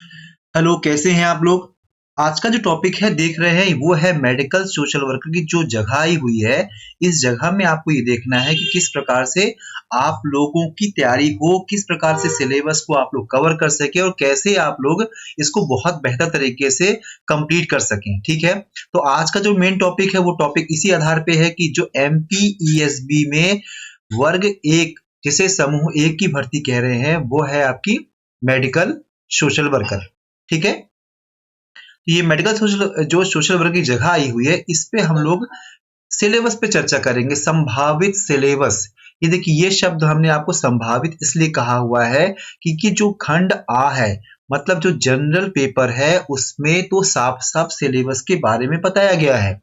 Hello, कैसे हैं आप लोग? आज का जो टॉपिक है देख रहे हैं वो है मेडिकल सोशल वर्कर की जो जगह आई हुई है। इस जगह में आपको ये देखना है कि किस प्रकार से आप लोगों की तैयारी हो, किस प्रकार से सिलेबस को आप लोग कवर कर सके और कैसे आप लोग इसको बहुत बेहतर तरीके से कंप्लीट कर सकें। ठीक है, तो आज का जो मेन टॉपिक है वो टॉपिक इसी आधार पे है कि जो एमपीईएसबी में वर्ग एक, जिसे समूह एक की भर्ती कह रहे हैं, वो है आपकी मेडिकल सोशल वर्कर। ठीक है, तो ये मेडिकल सोशल जो सोशल वर्क की जगह आई हुई है, इस पे हम लोग सिलेबस पे चर्चा करेंगे। संभावित सिलेबस, ये देखिए, ये शब्द हमने आपको संभावित इसलिए कहा हुआ है क्योंकि जो खंड आ है, मतलब जो जनरल पेपर है, उसमें तो साफ साफ सिलेबस के बारे में बताया गया है।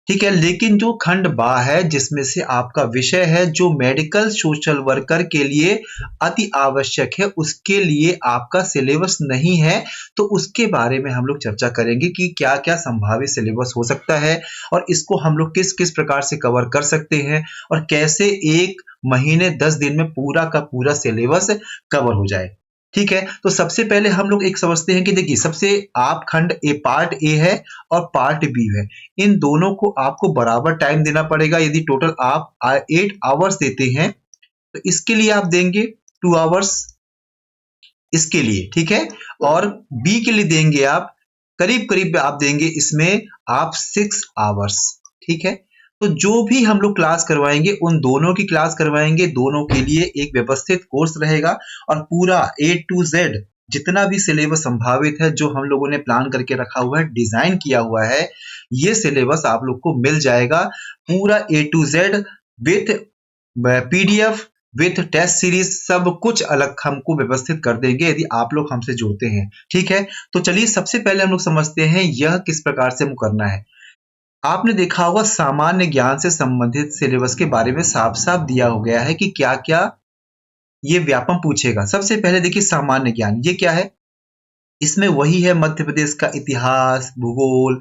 ठीक है, लेकिन जो खंड बा है जिसमें से आपका विषय है जो मेडिकल सोशल वर्कर के लिए अति आवश्यक है, उसके लिए आपका सिलेबस नहीं है। तो उसके बारे में हम लोग चर्चा करेंगे कि क्या क्या संभावित सिलेबस हो सकता है और इसको हम लोग किस किस प्रकार से कवर कर सकते हैं और कैसे 1 महीने 10 दिन में पूरा का पूरा सिलेबस कवर हो जाए। ठीक है, तो सबसे पहले हम लोग एक समझते हैं कि देखिए, सबसे आप खंड ए, पार्ट ए है और पार्ट बी है। इन दोनों को आपको बराबर टाइम देना पड़ेगा। यदि टोटल आप 8 आवर्स देते हैं तो इसके लिए आप देंगे 2 आवर्स इसके लिए। ठीक है, और बी के लिए देंगे आप करीब करीब आप देंगे इसमें आप 6 आवर्स। ठीक है, तो जो भी हम लोग क्लास करवाएंगे उन दोनों की क्लास करवाएंगे, दोनों के लिए एक व्यवस्थित कोर्स रहेगा और पूरा A to Z जितना भी सिलेबस संभावित है जो हम लोगों ने प्लान करके रखा हुआ है, डिजाइन किया हुआ है, ये सिलेबस आप लोग को मिल जाएगा पूरा A to Z with PDF with test series. सब कुछ अलग हमको व्यवस्थित कर देंगे यदि आप लोग हमसे जुड़ते हैं। ठीक है, तो चलिए सबसे पहले हम लोग समझते हैं यह किस प्रकार से हमको करना है। आपने देखा होगा सामान्य ज्ञान से संबंधित सिलेबस के बारे में साफ साफ दिया हो गया है कि क्या क्या ये व्यापम पूछेगा। सबसे पहले देखिए, सामान्य ज्ञान ये क्या है। इसमें वही है मध्य प्रदेश का इतिहास, भूगोल,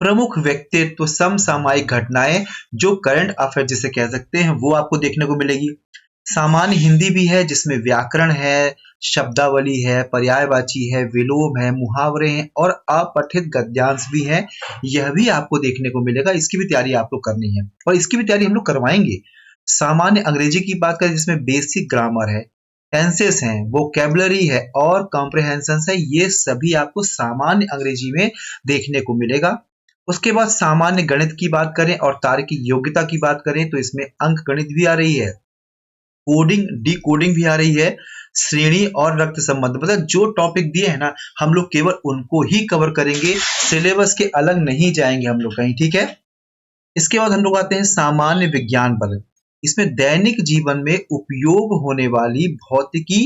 प्रमुख व्यक्तित्व, समसामयिक घटनाएं, जो करंट अफेयर जिसे कह सकते हैं, वो आपको देखने को मिलेगी। सामान्य हिंदी भी है जिसमें व्याकरण है, शब्दावली है, पर्यायवाची है, विलोम है, मुहावरे हैं और अपठित गद्यांश भी है। यह भी आपको देखने को मिलेगा। इसकी भी तैयारी आप लोग करनी है और इसकी भी तैयारी हम लोग करवाएंगे। सामान्य अंग्रेजी की बात करें जिसमें बेसिक ग्रामर है, टेंसेस हैं, वोकेबलरी है और कॉम्प्रिहेंशन है, ये सभी आपको सामान्य अंग्रेजी में देखने को मिलेगा। उसके बाद सामान्य गणित की बात करें और तार्किक योग्यता की बात करें तो इसमें अंक गणित भी आ रही है, कोडिंग डी कोडिंग भी आ रही है, श्रेणी और रक्त संबंध, मतलब जो टॉपिक दिए हैं ना, हम लोग केवल उनको ही कवर करेंगे, सिलेबस के अलग नहीं जाएंगे हम लोग कहीं। ठीक है, इसके बाद हम लोग आते हैं सामान्य विज्ञान पर। इसमें दैनिक जीवन में उपयोग होने वाली भौतिकी,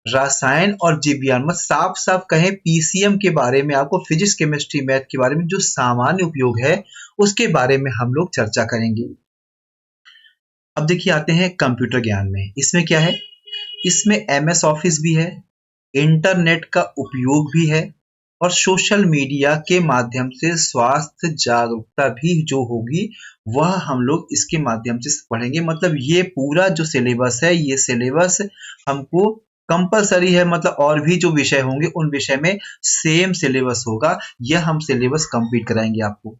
रसायन और जीव विज्ञान, मतलब साफ साफ कहें पीसीएम के बारे में, आपको फिजिक्स केमिस्ट्री मैथ के बारे में जो सामान्य उपयोग है उसके बारे में हम लोग चर्चा करेंगे। अब देखिए आते हैं कंप्यूटर ज्ञान में। इसमें क्या है, इसमें एमएस ऑफिस भी है, इंटरनेट का उपयोग भी है और सोशल मीडिया के माध्यम से स्वास्थ्य जागरूकता भी जो होगी वह हम लोग इसके माध्यम से पढ़ेंगे। मतलब ये पूरा जो सिलेबस है, ये सिलेबस हमको कंपलसरी है, मतलब और भी जो विषय होंगे उन विषय में सेम सिलेबस होगा। यह हम सिलेबस कंप्लीट कराएंगे आपको।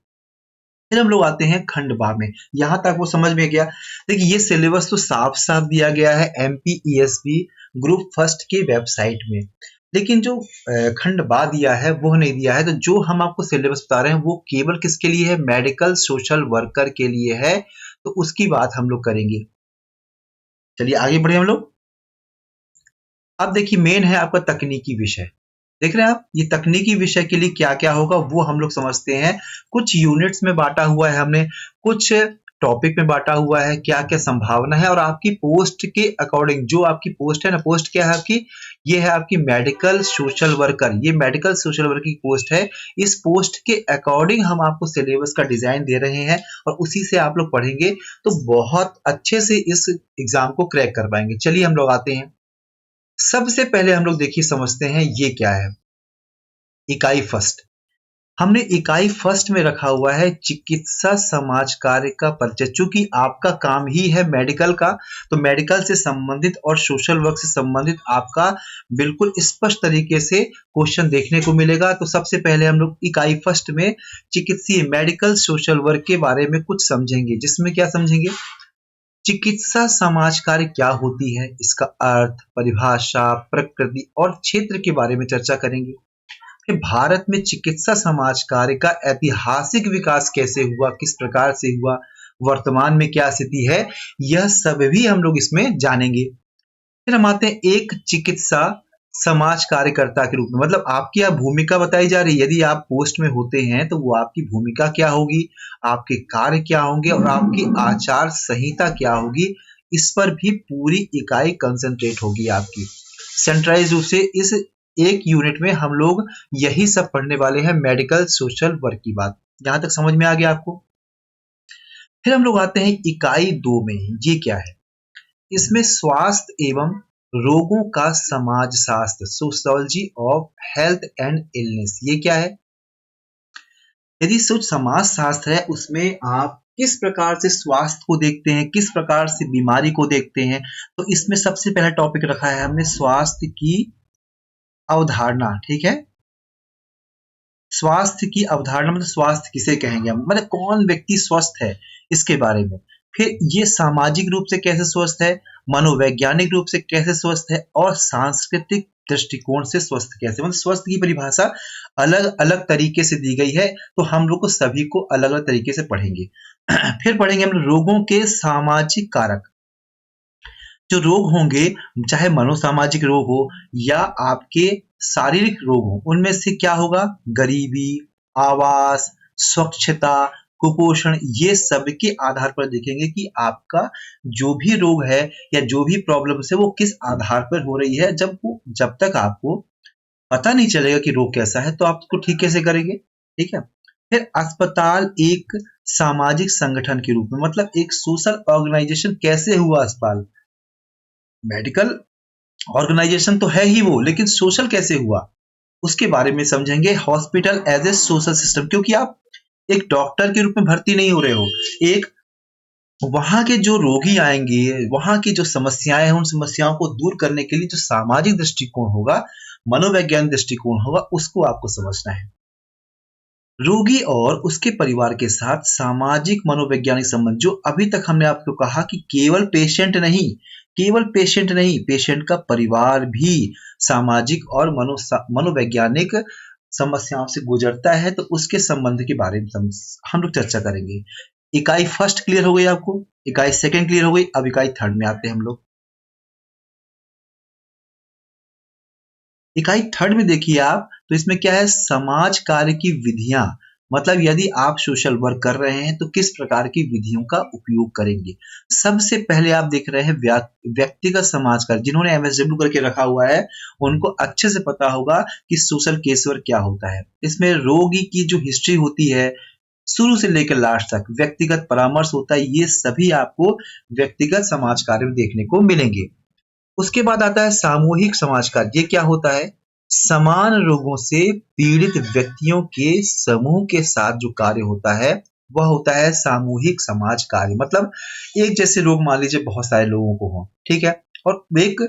फिर हम लोग आते हैं खंड बा में। यहां तक वो समझ में गया। देखिए, ये सिलेबस तो साफ साफ दिया गया है एमपीईएसबी ग्रुप फर्स्ट के वेबसाइट में, लेकिन जो खंड बा दिया है वो नहीं दिया है। तो जो हम आपको सिलेबस बता रहे हैं वो केवल किसके लिए है, मेडिकल सोशल वर्कर के लिए है। तो उसकी बात हम लोग करेंगे। चलिए आगे बढ़े हम लोग। अब देखिए, मेन है आपका तकनीकी विषय। देख रहे हैं आप, ये तकनीकी विषय के लिए क्या क्या होगा वो हम लोग समझते हैं। कुछ यूनिट्स में बांटा हुआ है हमने, कुछ टॉपिक में बांटा हुआ है, क्या क्या संभावना है और आपकी पोस्ट के अकॉर्डिंग, जो आपकी पोस्ट है ना, पोस्ट क्या है आपकी, ये है आपकी मेडिकल सोशल वर्कर। ये मेडिकल सोशल वर्कर की पोस्ट है। इस पोस्ट के अकॉर्डिंग हम आपको सिलेबस का डिजाइन दे रहे हैं और उसी से आप लोग पढ़ेंगे तो बहुत अच्छे से इस एग्जाम को क्रैक कर पाएंगे। चलिए हम लोग आते हैं। सबसे पहले हम लोग देखिए समझते हैं ये क्या है। इकाई फर्स्ट, हमने इकाई फर्स्ट में रखा हुआ है चिकित्सा समाज कार्य का परिचय। चूंकि आपका काम ही है मेडिकल का, तो मेडिकल से संबंधित और सोशल वर्क से संबंधित आपका बिल्कुल स्पष्ट तरीके से क्वेश्चन देखने को मिलेगा। तो सबसे पहले हम लोग इकाई फर्स्ट में चिकित्सीय मेडिकल सोशल वर्क के बारे में कुछ समझेंगे, जिसमें क्या समझेंगे, चिकित्सा समाज कार्य क्या होती है, इसका अर्थ, परिभाषा, प्रकृति और क्षेत्र के बारे में चर्चा करेंगे। कि भारत में चिकित्सा समाज कार्य का ऐतिहासिक विकास कैसे हुआ, किस प्रकार से हुआ, वर्तमान में क्या स्थिति है, यह सब भी हम लोग इसमें जानेंगे। फिर हम आते हैं एक चिकित्सा समाज कार्यकर्ता के रूप में, मतलब आपकी यह भूमिका बताई जा रही है। यदि आप पोस्ट में होते हैं तो वो आपकी भूमिका क्या होगी, आपके कार्य क्या होंगे और आपकी आचार संहिता क्या होगी, इस पर भी पूरी इकाई कंसंट्रेट होगी आपकी। सेंट्रलाइज रूप से इस एक यूनिट में हम लोग यही सब पढ़ने वाले हैं, मेडिकल सोशल वर्क की बात। यहां तक समझ में आ गया आपको। फिर हम लोग आते हैं इकाई 2 में। ये क्या है, इसमें स्वास्थ्य एवं रोगों का समाज शास्त्र, sociology of health and illness, ये क्या है। यदि सोच समाज शास्त्र है, उसमें आप किस प्रकार से स्वास्थ्य को देखते हैं, किस प्रकार से बीमारी को देखते हैं, तो इसमें सबसे पहला टॉपिक रखा है हमने स्वास्थ्य की अवधारणा। ठीक है, स्वास्थ्य की अवधारणा मतलब स्वास्थ्य किसे कहेंगे हम, मतलब कौन व्यक्ति स्वस्थ है, इसके बारे में। फिर ये सामाजिक रूप से कैसे स्वस्थ है, मनोवैज्ञानिक रूप से कैसे स्वस्थ है और सांस्कृतिक दृष्टिकोण से स्वस्थ कैसे, मतलब स्वस्थ की परिभाषा अलग अलग तरीके से दी गई है, तो हम लोग को सभी को अलग अलग तरीके से पढ़ेंगे। फिर पढ़ेंगे हम रोगों के सामाजिक कारक। जो रोग होंगे, चाहे मनोसामाजिक रोग हो या आपके शारीरिक रोग हो, उनमें से क्या होगा, गरीबी, आवास, स्वच्छता, कुपोषण, ये सब के आधार पर देखेंगे कि आपका जो भी रोग है या जो भी प्रॉब्लम है वो किस आधार पर हो रही है। जब तक आपको पता नहीं चलेगा कि रोग कैसा है, तो आप उसको ठीक कैसे करेंगे। ठीक है। फिर अस्पताल एक सामाजिक संगठन के रूप में, मतलब एक सोशल ऑर्गेनाइजेशन कैसे हुआ अस्पताल, मेडिकल ऑर्गेनाइजेशन तो है ही वो, लेकिन सोशल कैसे हुआ उसके बारे में समझेंगे। Hospital as a social system, क्योंकि आप एक डॉक्टर के रूप में भर्ती नहीं हो रहे हो, एक वहां के जो रोगी आएंगे, वहां की जो समस्याएं हैं, उन समस्याओं को दूर करने के लिए जो सामाजिक दृष्टिकोण होगा, मनोवैज्ञानिक दृष्टिकोण होगा, उसको आपको समझना है। रोगी और उसके परिवार के साथ सामाजिक मनोवैज्ञानिक संबंध, जो अभी तक हमने आपको कहा कि केवल पेशेंट नहीं, पेशेंट का परिवार भी सामाजिक और मनोवैज्ञानिक समस्याओं से गुजरता है, तो उसके संबंध के बारे में हम लोग चर्चा करेंगे। इकाई फर्स्ट क्लियर हो गई आपको, इकाई सेकंड क्लियर हो गई, अब इकाई थर्ड में आते हैं हम लोग। इकाई थर्ड में देखिए आप, तो इसमें क्या है, समाज कार्य की विधियां, मतलब यदि आप सोशल वर्क कर रहे हैं तो किस प्रकार की विधियों का उपयोग करेंगे। सबसे पहले आप देख रहे हैं व्यक्तिगत समाज कार्य, जिन्होंने एमएसडब्ल्यू करके रखा हुआ है उनको अच्छे से पता होगा कि सोशल केस वर्क क्या होता है। इसमें रोगी की जो हिस्ट्री होती है शुरू से लेकर लास्ट तक, व्यक्तिगत परामर्श होता है, ये सभी आपको व्यक्तिगत समाज कार्य में देखने को मिलेंगे। उसके बाद आता है सामूहिक समाज कार्य। ये क्या होता है, समान रोगों से पीड़ित व्यक्तियों के समूह के साथ जो कार्य होता है वह होता है सामूहिक समाज कार्य। मतलब एक जैसे रोग मान लीजिए बहुत सारे लोगों को हो, ठीक है, और एक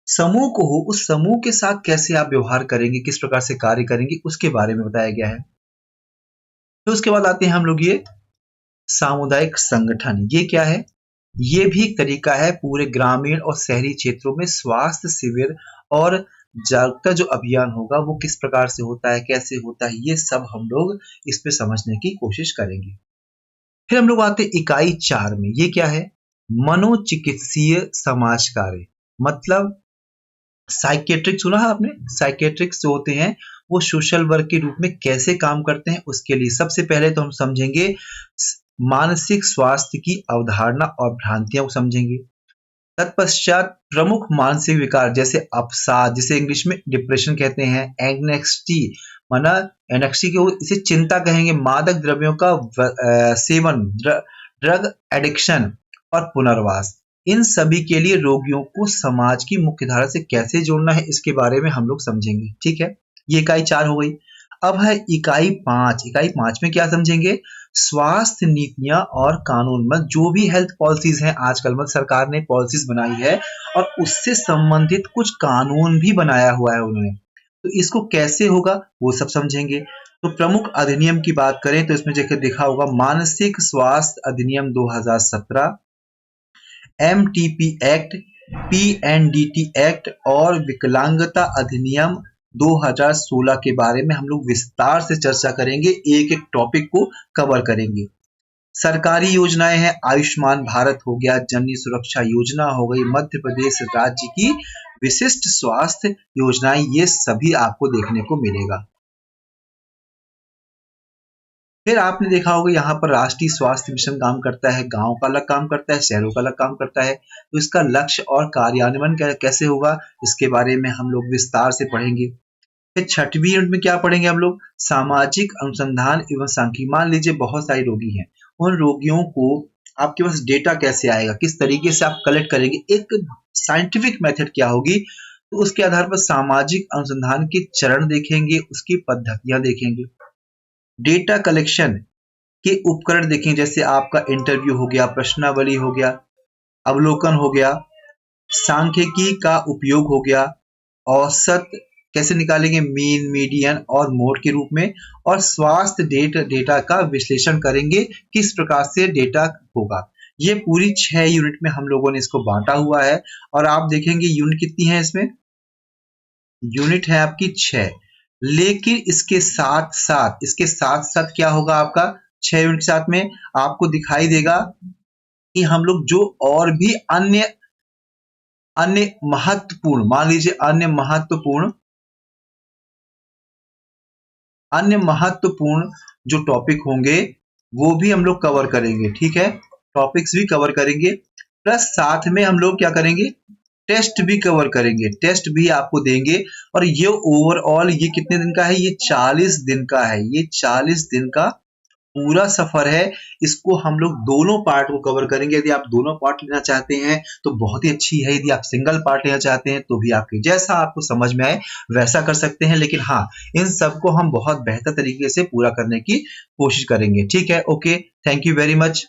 समूह को हो, उस समूह के साथ कैसे आप व्यवहार करेंगे, किस प्रकार से कार्य करेंगे, उसके बारे में बताया गया है। तो उसके बाद आते हैं हम लोग ये सामुदायिक संगठन। ये क्या है, ये भी एक तरीका है पूरे ग्रामीण और शहरी क्षेत्रों में स्वास्थ्य शिविर और जागरूकता जो अभियान होगा वो किस प्रकार से होता है, कैसे होता है, ये सब हम लोग इस पे समझने की कोशिश करेंगे। फिर हम लोग आते हैं इकाई 4 में। ये क्या है, मनोचिकित्सीय समाज कार्य, मतलब साइकेट्रिक सुना है आपने, साइकेट्रिक्स जो होते हैं वो सोशल वर्क के रूप में कैसे काम करते हैं, उसके लिए सबसे पहले तो हम समझेंगे मानसिक स्वास्थ्य की अवधारणा और भ्रांतियां को समझेंगे। तत्पश्चात प्रमुख मानसिक विकार जैसे अवसाद, जिसे इंग्लिश में डिप्रेशन कहते हैं, एंग्जाइटी, माना एनेक्सी को इसे चिंता कहेंगे, मादक द्रव्यों का सेवन, ड्रग एडिक्शन और पुनर्वास, इन सभी के लिए रोगियों को समाज की मुख्य धारा से कैसे जोड़ना है, इसके बारे में हम लोग समझेंगे। ठीक है, ये इकाई 4 हो गई। अब है इकाई 5। इकाई 5 में क्या समझेंगे? स्वास्थ्य नीतियां और कानून, मतलब जो भी हेल्थ पॉलिसीज हैं आजकल, मतलब सरकार ने पॉलिसीज बनाई है और उससे संबंधित कुछ कानून भी बनाया हुआ है उन्होंने, तो इसको कैसे होगा वो सब समझेंगे। तो प्रमुख अधिनियम की बात करें तो इसमें जैसे देखा होगा मानसिक स्वास्थ्य अधिनियम 2017, एमटीपी एक्ट, पीएनडीटी एक्ट और विकलांगता अधिनियम 2016 के बारे में हम लोग विस्तार से चर्चा करेंगे, एक एक टॉपिक को कवर करेंगे। सरकारी योजनाएं हैं, आयुष्मान भारत हो गया, जननी सुरक्षा योजना हो गई, मध्य प्रदेश राज्य की विशिष्ट स्वास्थ्य योजनाएं, ये सभी आपको देखने को मिलेगा। फिर आपने देखा होगा यहाँ पर राष्ट्रीय स्वास्थ्य मिशन काम करता है, गांव का अलग काम करता है, शहरों का अलग काम करता है, तो इसका लक्ष्य और कार्यान्वयन कैसे होगा इसके बारे में हम लोग विस्तार से पढ़ेंगे। फिर 6वीं यूनिट में क्या पढ़ेंगे हम लोग? सामाजिक अनुसंधान एवं सांख्यिकी। मान लीजिए बहुत सारे रोगी हैं, उन रोगियों को आपके पास डेटा कैसे आएगा, किस तरीके से आप कलेक्ट करेंगे, एक साइंटिफिक मेथड क्या होगी, तो उसके आधार पर सामाजिक अनुसंधान के चरण देखेंगे, उसकी पद्धतियां देखेंगे। डेटा कलेक्शन के उपकरण देखेंगे, जैसे आपका इंटरव्यू हो गया, प्रश्नावली हो गया, अवलोकन हो गया, सांख्यिकी का उपयोग हो गया, औसत कैसे निकालेंगे, मीन, मीडियन और मोड के रूप में, और स्वास्थ्य डेटा का विश्लेषण करेंगे, किस प्रकार से डेटा होगा। ये पूरी 6 यूनिट में हम लोगों ने इसको बांटा हुआ है। और आप देखेंगे यूनिट कितनी है इसमें? यूनिट है आपकी 6। लेकिन इसके साथ साथ क्या होगा आपका 6 यूनिट के साथ में आपको दिखाई देगा कि हम लोग जो और भी अन्य अन्य महत्वपूर्ण, मान लीजिए अन्य महत्वपूर्ण जो टॉपिक होंगे वो भी हम लोग कवर करेंगे, ठीक है, टॉपिक्स भी कवर करेंगे, प्लस साथ में हम लोग क्या करेंगे, टेस्ट भी कवर करेंगे, टेस्ट भी आपको देंगे। और ये ओवरऑल ये कितने दिन का है? ये 40 दिन का है, ये 40 दिन का पूरा सफर है। इसको हम लोग दोनों पार्ट को कवर करेंगे। यदि आप दोनों पार्ट लेना चाहते हैं तो बहुत ही अच्छी है, यदि आप सिंगल पार्ट लेना चाहते हैं तो भी आपके जैसा आपको समझ में आए वैसा कर सकते हैं, लेकिन हाँ, इन सबको हम बहुत बेहतर तरीके से पूरा करने की कोशिश करेंगे, ठीक है। Okay, thank you very much.